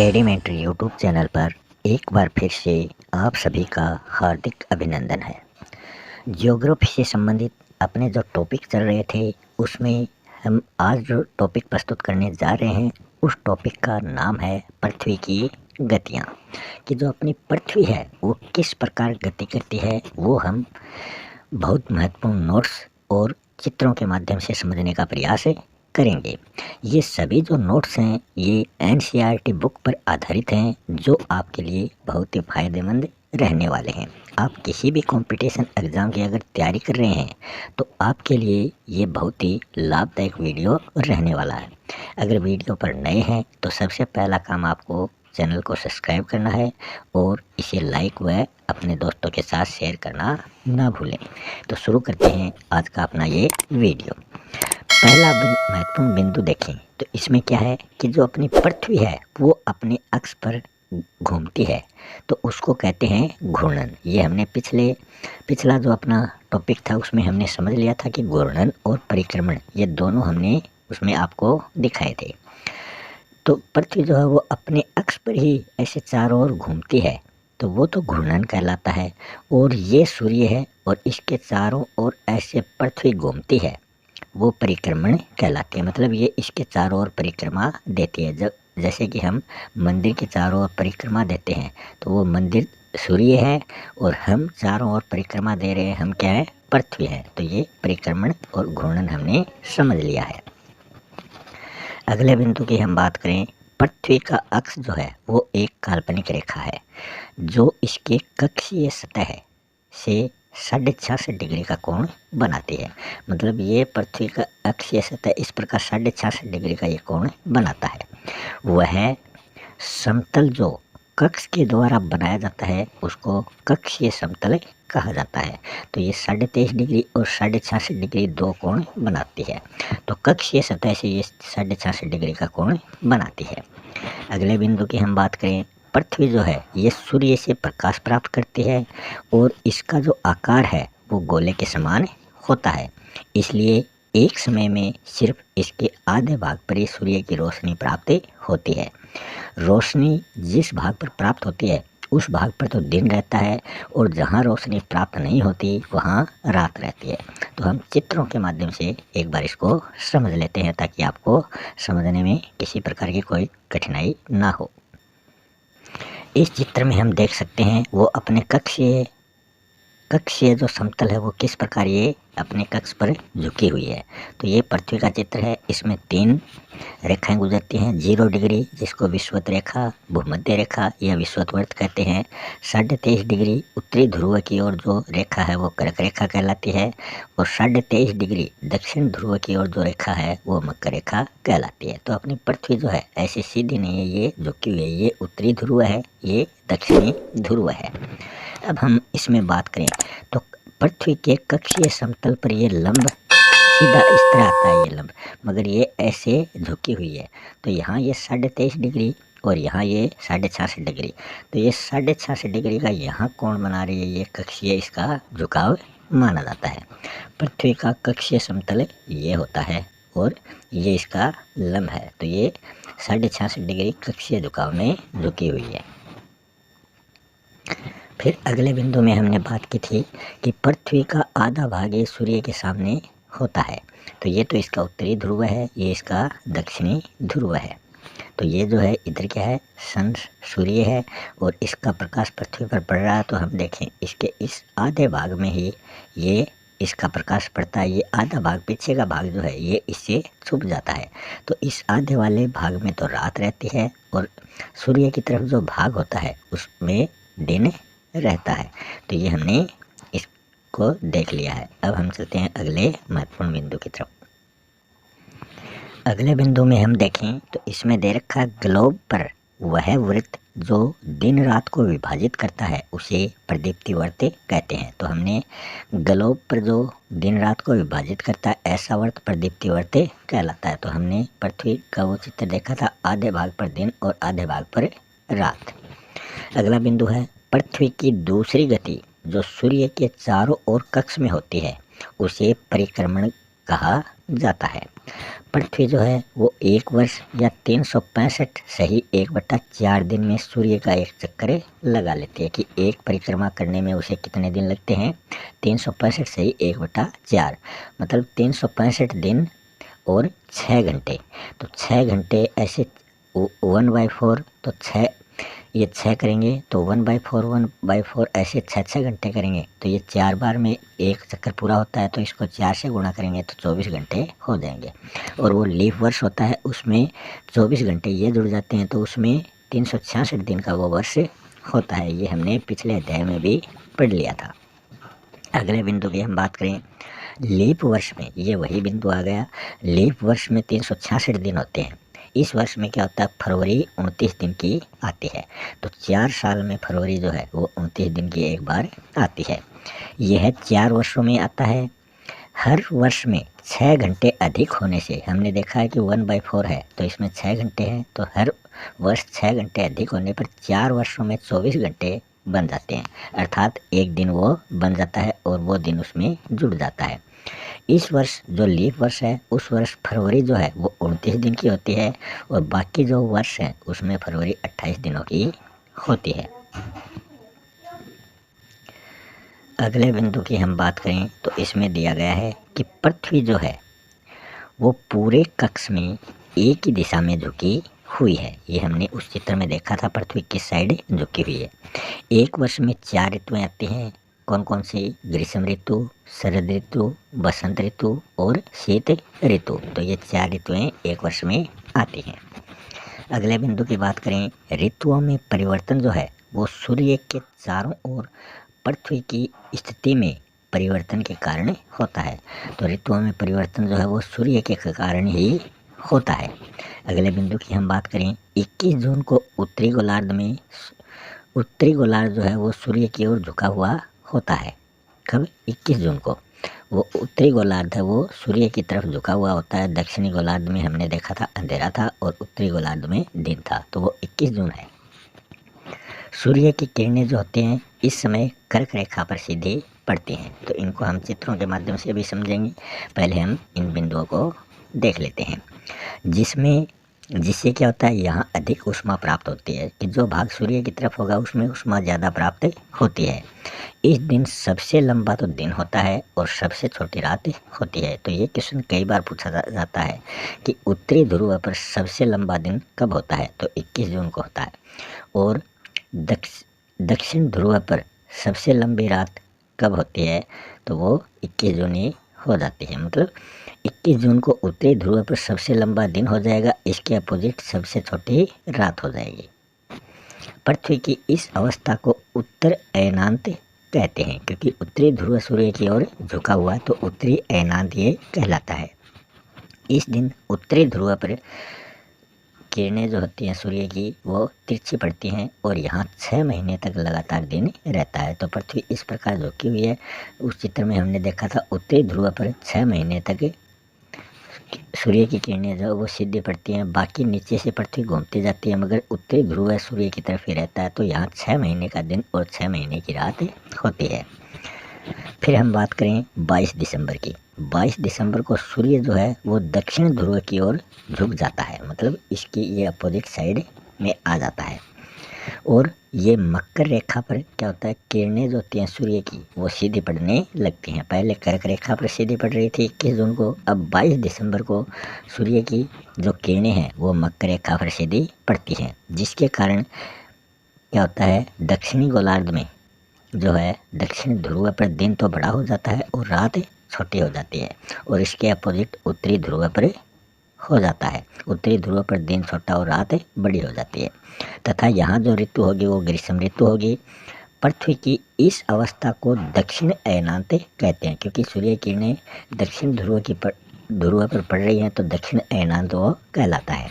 टेढ़ीमेंट्री YouTube channel पर एक बार फिर से आप सभी का हार्दिक अभिनंदन है। ज्योग्राफी से संबंधित अपने जो टॉपिक चल रहे थे उसमें हम आज जो टॉपिक प्रस्तुत करने जा रहे हैं उस टॉपिक का नाम है पृथ्वी की गतियाँ। कि जो अपनी पृथ्वी है वो किस प्रकार गति करती है वो हम बहुत महत्वपूर्ण नोट्स और चित्रों के माध्यम से समझने का प्रयास करेंगे। ये सभी जो नोट्स हैं ये एनसीईआरटी बुक पर आधारित हैं जो आपके लिए बहुत ही फायदेमंद रहने वाले हैं। आप किसी भी कंपटीशन एग्ज़ाम की अगर तैयारी कर रहे हैं तो आपके लिए ये बहुत ही लाभदायक वीडियो रहने वाला है। अगर वीडियो पर नए हैं तो सबसे पहला काम आपको चैनल को सब्सक्राइब करना है और इसे लाइक व अपने दोस्तों के साथ शेयर करना ना भूलें। तो शुरू करते हैं आज का अपना ये वीडियो। पहला महत्वपूर्ण बिंदु देखें तो इसमें क्या है कि जो अपनी पृथ्वी है वो अपने अक्ष पर घूमती है तो उसको कहते हैं घूर्णन। ये हमने पिछला जो अपना टॉपिक था उसमें हमने समझ लिया था कि घूर्णन और परिक्रमण ये दोनों हमने उसमें आपको दिखाए थे। तो पृथ्वी जो है वो अपने अक्ष पर ही ऐसे चारों ओर घूमती है तो वो तो घूर्णन कहलाता है। और ये सूर्य है और इसके चारों ओर ऐसे पृथ्वी घूमती है वो परिक्रमण कहलाती है। मतलब ये इसके चारों ओर परिक्रमा देती है। जब जैसे कि हम मंदिर के चारों ओर परिक्रमा देते हैं तो वो मंदिर सूर्य है और हम चारों ओर परिक्रमा दे रहे हैं, हम क्या है, पृथ्वी है। तो ये परिक्रमण और घूर्णन हमने समझ लिया है। अगले बिंदु की हम बात करें, पृथ्वी का अक्ष जो है वो एक काल्पनिक रेखा है जो इसके कक्षीय सतह से 66.5 डिग्री का कोण बनाती है। मतलब ये पृथ्वी का अक्षीय सतह इस प्रकार 66.5 डिग्री का ये कोण बनाता है। वह समतल जो कक्ष के द्वारा बनाया जाता है उसको कक्षीय समतल कहा जाता है। तो ये 23.5 डिग्री और 66.5 डिग्री दो कोण बनाती है। तो कक्षीय सतह से ये 66.5 डिग्री का कोण बनाती है। अगले बिंदु की हम बात करें, पृथ्वी जो है ये सूर्य से प्रकाश प्राप्त करती है और इसका जो आकार है वो गोले के समान होता है। इसलिए एक समय में सिर्फ इसके आधे भाग पर ही सूर्य की रोशनी प्राप्त होती है। रोशनी जिस भाग पर प्राप्त होती है उस भाग पर तो दिन रहता है और जहाँ रोशनी प्राप्त नहीं होती वहाँ रात रहती है। तो हम चित्रों के माध्यम से एक बार इसको समझ लेते हैं ताकि आपको समझने में किसी प्रकार की कोई कठिनाई ना हो। इस चित्र में हम देख सकते हैं वो अपने कक्षीय जो समतल है वो किस प्रकार ये अपने कक्ष पर झुकी हुई है। तो ये पृथ्वी का चित्र है। इसमें 3 रेखाएं गुजरती हैं। 0 डिग्री जिसको विषुवत रेखा, भूमध्य रेखा या विषुवत कहते हैं। 23.5 डिग्री उत्तरी ध्रुव की ओर जो रेखा है वो कर्क रेखा कहलाती है और 23.5 डिग्री दक्षिण ध्रुव की ओर जो रेखा है वो मकर रेखा कहलाती है। तो अपनी पृथ्वी जो है ऐसी सीधी नहीं है, ये झुकी हुई है। ये उत्तरी ध्रुव है, ये दक्षिणी ध्रुव है। अब हम इसमें बात करें तो पृथ्वी के कक्षीय समतल पर ये लंब सीधा इस तरह आता है ये लंब, मगर ये ऐसे झुकी हुई है। तो यहाँ ये 23.5 डिग्री और यहाँ ये 66.5 डिग्री। तो ये 66.5 डिग्री का यहाँ कोण बना रही है, ये कक्षीय इसका झुकाव माना जाता है। पृथ्वी का कक्षीय समतल ये होता है और ये इसका लंब है। तो ये 66.5 डिग्री कक्षीय झुकाव में झुकी हुई है। फिर अगले बिंदु में हमने बात की थी कि पृथ्वी का आधा भाग ये सूर्य के सामने होता है। तो ये तो इसका उत्तरी ध्रुव है, ये इसका दक्षिणी ध्रुव है। तो ये जो है इधर क्या है, सन सूर्य है और इसका प्रकाश पृथ्वी पर पड़ रहा है। तो हम देखें इसके इस आधे भाग में ही ये इसका प्रकाश पड़ता है। ये आधा भाग, पीछे का भाग जो है ये इससे छुप जाता है। तो इस आधे वाले भाग में तो रात रहती है और सूर्य की तरफ जो भाग होता है उसमें दिन रहता है। तो ये हमने इसको देख लिया है। अब हम चलते हैं अगले महत्वपूर्ण बिंदु की तरफ। अगले बिंदु में हम देखें तो इसमें दे रखा ग्लोब पर वह वृत्त जो दिन रात को विभाजित करता है उसे प्रदीप्ति वृत्त कहते हैं। तो हमने ग्लोब पर जो दिन रात को विभाजित करता है ऐसा वृत्त प्रदीप्ति वृत्त कहलाता है। तो हमने पृथ्वी का वो चित्र देखा था, आधे भाग पर दिन और आधे भाग पर रात। अगला बिंदु है पृथ्वी की दूसरी गति जो सूर्य के चारों ओर कक्ष में होती है उसे परिक्रमण कहा जाता है। पृथ्वी जो है वो 1 वर्ष या 365 सही 1/4 दिन में सूर्य का एक चक्कर लगा लेती है कि एक परिक्रमा करने में उसे कितने दिन लगते हैं। 365 सही 1/4 मतलब 365 दिन और 6 घंटे। तो 6 घंटे ऐसे 1/4 तो 6 ये 6 करेंगे तो 1/4 ऐसे 6 घंटे करेंगे तो ये 4 बार में एक चक्कर पूरा होता है, तो इसको 4 से गुणा करेंगे तो 24 घंटे हो जाएंगे। और वो लीप वर्ष होता है उसमें 24 घंटे ये जुड़ जाते हैं तो उसमें 366 दिन का वो वर्ष होता है। ये हमने पिछले अध्याय में भी पढ़ लिया था। अगले बिंदु की हम बात करें लीप वर्ष में, ये वही बिंदु आ गया। लीप वर्ष में 366 दिन होते हैं। इस वर्ष में क्या होता है, फरवरी 29 दिन की आती है। तो 4 साल में फरवरी जो है वो 29 दिन की एक बार आती है। यह 4 वर्षों में आता है। हर वर्ष में 6 घंटे अधिक होने से हमने देखा है कि 1/4 है तो इसमें 6 घंटे हैं, तो हर वर्ष 6 घंटे अधिक होने पर 4 वर्षों में 24 घंटे बन जाते हैं, अर्थात एक दिन वो बन जाता है और वो दिन उसमें जुड़ जाता है। इस वर्ष जो लीप वर्ष है उस वर्ष फरवरी जो है वो 29 दिन की होती है और बाकी जो वर्ष है उसमें फरवरी 28 दिनों की होती है। अगले बिंदु की हम बात करें तो इसमें दिया गया है कि पृथ्वी जो है वो पूरे कक्ष में एक ही दिशा में झुकी हुई है। ये हमने उस चित्र में देखा था, पृथ्वी किस साइड झुकी हुई है। एक वर्ष में 4 ऋतुएं आती हैं। कौन कौन सी? ग्रीष्म ऋतु, शरद ऋतु, बसंत ऋतु और शीत ऋतु। तो ये 4 ऋतुएं एक वर्ष में आती हैं। अगले बिंदु की बात करें, ऋतुओं में परिवर्तन जो है वो सूर्य के चारों ओर पृथ्वी की स्थिति में परिवर्तन के कारण होता है। तो ऋतुओं में परिवर्तन जो है वो सूर्य के कारण ही होता है। अगले बिंदु की हम बात करें, 21 जून को उत्तरी गोलार्ध जो है वो सूर्य की ओर झुका हुआ होता है। कब? 21 जून को वो उत्तरी गोलार्ध है वो सूर्य की तरफ झुका हुआ होता है। दक्षिणी गोलार्ध में हमने देखा था अंधेरा था और उत्तरी गोलार्ध में दिन था, तो वो 21 जून है। सूर्य की किरणें जो होती हैं इस समय कर्क रेखा पर सीधी पड़ती हैं, तो इनको हम चित्रों के माध्यम से भी समझेंगे। पहले हम इन बिंदुओं को देख लेते हैं। जिससे क्या होता है, यहाँ अधिक ऊष्मा प्राप्त होती है कि जो भाग सूर्य की तरफ होगा उसमें ऊष्मा ज़्यादा प्राप्त होती है। इस दिन सबसे लंबा तो दिन होता है और सबसे छोटी रात होती है। तो ये क्वेश्चन कई बार पूछा जाता है कि उत्तरी ध्रुव पर सबसे लंबा दिन कब होता है, तो 21 जून को होता है। और दक्षिण ध्रुव पर सबसे लंबी रात कब होती है, तो वो 21 जून ही हो जाती है। मतलब 21 जून को उत्तरी ध्रुव पर सबसे लंबा दिन हो जाएगा, इसके अपोजिट सबसे छोटी रात हो जाएगी। पृथ्वी की इस अवस्था को उत्तर अयनांत कहते हैं, क्योंकि उत्तरी ध्रुव सूर्य की ओर झुका हुआ है तो उत्तरी अयनांत ये कहलाता है। इस दिन उत्तरी ध्रुव पर किरणें जो होती हैं सूर्य की वो तिरछी पड़ती हैं और यहाँ 6 महीने तक लगातार दिन रहता है। तो पृथ्वी इस प्रकार झुकी हुई है। उस चित्र में हमने देखा था उत्तरी ध्रुव पर 6 महीने तक सूर्य की किरणें जो वो सीधी पड़ती हैं, बाकी नीचे से पृथ्वी घूमती जाती है, मगर उत्तरी ध्रुव सूर्य की तरफ ही रहता है। तो यहाँ 6 महीने का दिन और 6 महीने की रात होती है। फिर हम बात करें 22 दिसंबर की। 22 दिसंबर को सूर्य जो है वो दक्षिण ध्रुव की ओर झुक जाता है, मतलब इसकी ये अपोजिट साइड में आ जाता है। और ये मकर रेखा पर क्या होता है, किरणें जो होती हैं सूर्य की वो सीधी पड़ने लगती हैं। पहले कर्क रेखा पर सीधी पड़ रही थी 21 जून को, अब 22 दिसंबर को सूर्य की जो किरणें हैं वो मकर रेखा पर सीधी पड़ती हैं, जिसके कारण क्या होता है, दक्षिणी गोलार्ध में जो है दक्षिण ध्रुव पर दिन तो बड़ा हो जाता है और रात छोटी हो जाती है, और इसके अपोजिट उत्तरी ध्रुव पर हो जाता है। उत्तरी ध्रुव पर दिन छोटा और रात बड़ी हो जाती है। तथा यहाँ जो ऋतु होगी वो ग्रीष्म ऋतु होगी। पृथ्वी की इस अवस्था को दक्षिण अयनांत कहते हैं, क्योंकि सूर्य किरणें दक्षिण ध्रुव पर पड़ रही हैं तो दक्षिण अयनांत वो कहलाता है।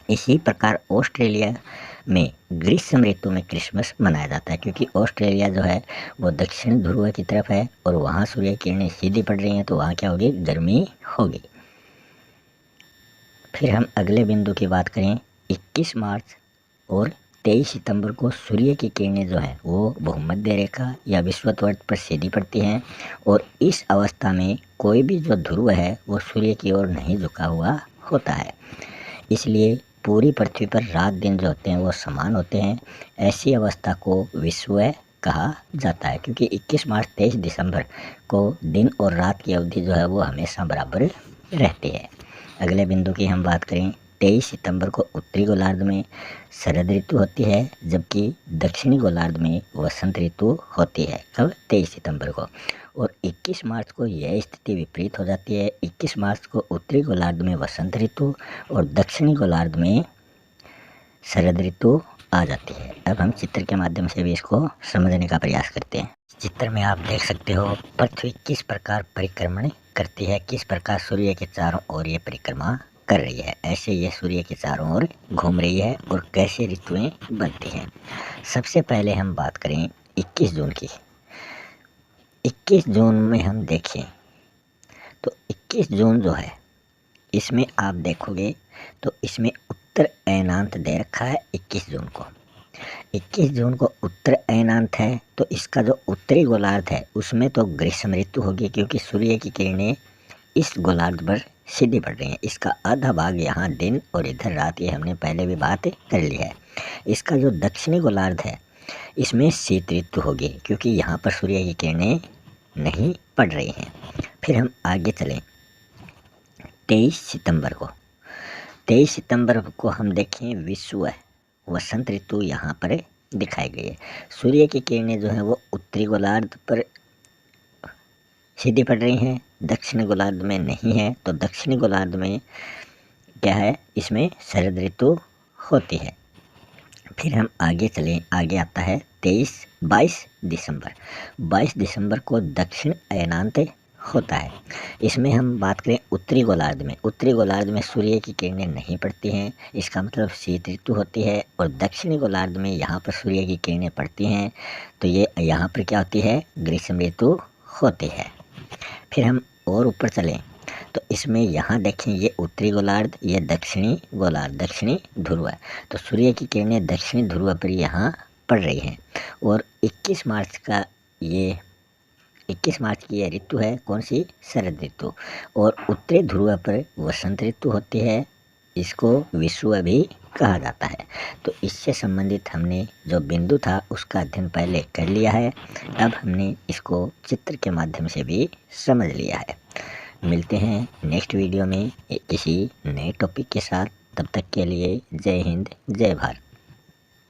इसी प्रकार ऑस्ट्रेलिया में ग्रीष्म ऋतु में क्रिसमस मनाया जाता है, क्योंकि ऑस्ट्रेलिया जो है वो दक्षिण ध्रुव की तरफ है और वहाँ सूर्य किरणें सीधी पड़ रही हैं, तो वहाँ क्या होगी, गर्मी होगी। फिर हम अगले बिंदु की बात करें 21 मार्च और 23 सितंबर को सूर्य की किरणें जो हैं वो भूमध्य रेखा या विषुवत पर सीधी पड़ती हैं और इस अवस्था में कोई भी जो ध्रुव है वो सूर्य की ओर नहीं झुका हुआ होता है। इसलिए पूरी पृथ्वी पर रात दिन जो होते हैं वो समान होते हैं। ऐसी अवस्था को विषुवत कहा जाता है, क्योंकि 21 मार्च 23 दिसंबर को दिन और रात की अवधि जो है वो हमेशा बराबर रहती है। अगले बिंदु की हम बात करें, 23 सितंबर को उत्तरी गोलार्ध में शरद ऋतु होती है, जबकि दक्षिणी गोलार्ध में वसंत ऋतु होती है। कब? 23 सितंबर को। और 21 मार्च को यह स्थिति विपरीत हो जाती है। 21 मार्च को उत्तरी गोलार्ध में वसंत ऋतु और दक्षिणी गोलार्ध में शरद ऋतु आ जाती है। अब हम चित्र के माध्यम से भी इसको समझने का प्रयास करते हैं। चित्र में आप देख सकते हो पृथ्वी किस प्रकार परिक्रमण करती है, किस प्रकार सूर्य के चारों ओर ये परिक्रमा कर रही है। ऐसे ये सूर्य के चारों ओर घूम रही है और कैसे ऋतुएं बनती हैं। सबसे पहले हम बात करें 21 जून की। 21 जून में हम देखें तो 21 जून जो है इसमें आप देखोगे तो इसमें उत्तर अयनांत दे रखा है। 21 जून को 21 जून को उत्तर अयनांत है, तो इसका जो उत्तरी गोलार्ध है उसमें तो ग्रीष्म ऋतु होगी, क्योंकि सूर्य की किरणें इस गोलार्ध पर सीधी पड़ रही हैं। इसका आधा भाग यहाँ दिन और इधर रात, ये हमने पहले भी बात कर ली है। इसका जो दक्षिणी गोलार्ध है इसमें शीत ऋतु होगी, क्योंकि यहाँ पर सूर्य की किरणें नहीं पड़ रही हैं। फिर हम आगे चलें 23 सितंबर को। 23 सितंबर को हम देखें विषुवत वसंत ऋतु यहाँ पर दिखाई गई है। सूर्य की किरणें जो हैं वो उत्तरी गोलार्ध पर सीधी पड़ रही हैं, दक्षिणी गोलार्ध में नहीं है। तो दक्षिणी गोलार्ध में क्या है, इसमें शरद ऋतु होती है। फिर हम आगे चलें, आगे आता है 22 दिसंबर। 22 दिसंबर को दक्षिण अयनांत होता है। इसमें हम बात करें उत्तरी गोलार्ध में, उत्तरी गोलार्ध में सूर्य की किरणें नहीं पड़ती हैं, इसका मतलब शीत ऋतु होती है। और दक्षिणी गोलार्ध में यहाँ पर सूर्य की किरणें पड़ती हैं, तो ये यहाँ पर क्या होती है, ग्रीष्म ऋतु होती है। फिर हम और ऊपर चलें तो इसमें यहाँ देखें ये उत्तरी गोलार्ध, ये दक्षिणी गोलार्ध, दक्षिणी ध्रुव है। तो सूर्य की किरणें दक्षिणी ध्रुव पर यहाँ पड़ रही हैं। और 21 मार्च की यह ऋतु है, कौन सी, शरद ऋतु। और उत्तरी ध्रुव पर वसंत ऋतु होती है, इसको विषुवत भी कहा जाता है। तो इससे संबंधित हमने जो बिंदु था उसका अध्ययन पहले कर लिया है। अब हमने इसको चित्र के माध्यम से भी समझ लिया है। मिलते हैं नेक्स्ट वीडियो में किसी नए टॉपिक के साथ। तब तक के लिए जय हिंद, जय भारत।